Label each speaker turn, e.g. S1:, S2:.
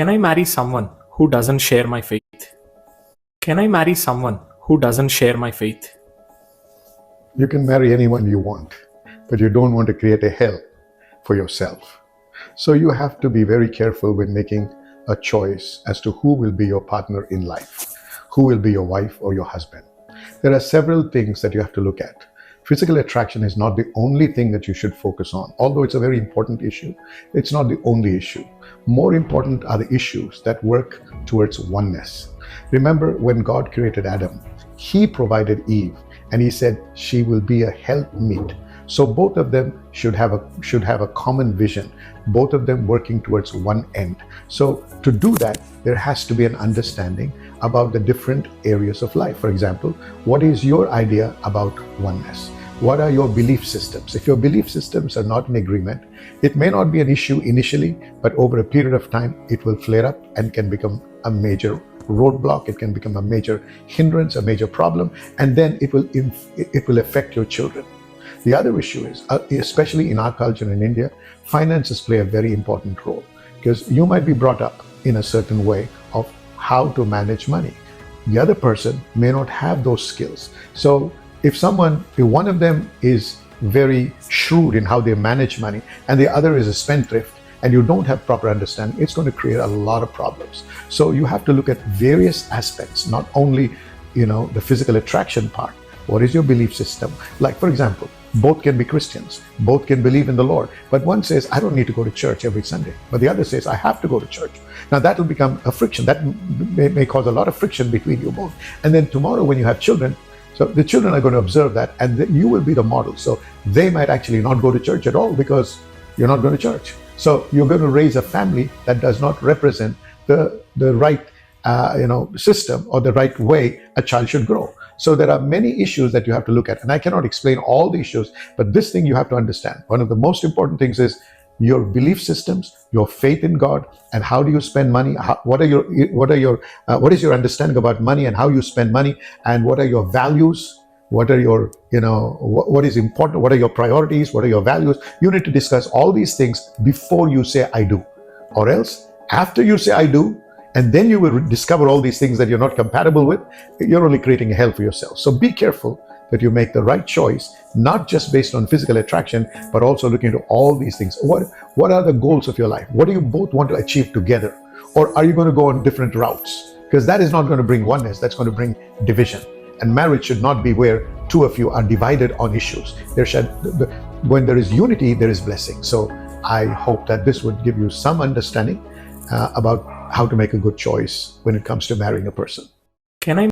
S1: Can I marry someone who doesn't share my faith? Can I marry someone who doesn't share my faith?
S2: You can marry anyone you want, but you don't want to create a hell for yourself. So you have to be very careful when making a choice as to who will be your partner in life, who will be your wife or your husband. There are several things that you have to look at. Physical attraction is not the only thing that you should focus on. Although it's a very important issue, it's not the only issue. More important are the issues that work towards oneness. Remember, when God created Adam, He provided Eve, and He said she will be a helpmeet. So both of them should have a common vision, both of them working towards one end. So to do that, there has to be an understanding about the different areas of life. For example, what is your idea about oneness? What are your belief systems? If your belief systems are not in agreement, it may not be an issue initially, but over a period of time, it will flare up and can become a major roadblock. It can become a major hindrance, a major problem, and then it will affect your children. The other issue is, especially in our culture in India, finances play a very important role, because you might be brought up in a certain way of how to manage money. The other person may not have those skills. So if one of them is very shrewd in how they manage money and the other is a spendthrift, and you don't have proper understanding, it's going to create a lot of problems. So you have to look at various aspects, not only the physical attraction part. What is your belief system? Like, for example, both can be Christians, both can believe in the Lord, but one says, I don't need to go to church every Sunday, but the other says, I have to go to church. Now that will become a friction. That may cause a lot of friction between you both. And then tomorrow when you have children, so the children are going to observe that, and you will be the model. So they might actually not go to church at all because you're not going to church. So you're going to raise a family that does not represent the right system or the right way a child should grow. So there are many issues that you have to look at, and I cannot explain all the issues, but this thing you have to understand. One of the most important things is your belief systems, your faith in God, and how do you spend money? What is your understanding about money and how you spend money, and what are your values? What are your, what is important? What are your priorities? What are your values? You need to discuss all these things before you say I do, or else after you say I do, and then you will discover all these things that you're not compatible with, you're only creating a hell for yourself. So be careful that you make the right choice, not just based on physical attraction, but also looking into all these things. What are the goals of your life? What do you both want to achieve together? Or are you going to go on different routes? Because that is not going to bring oneness, that's going to bring division. And marriage should not be where two of you are divided on issues. When there is unity, there is blessing. So I hope that this would give you some understanding about how to make a good choice when it comes to marrying a person.
S1: Can I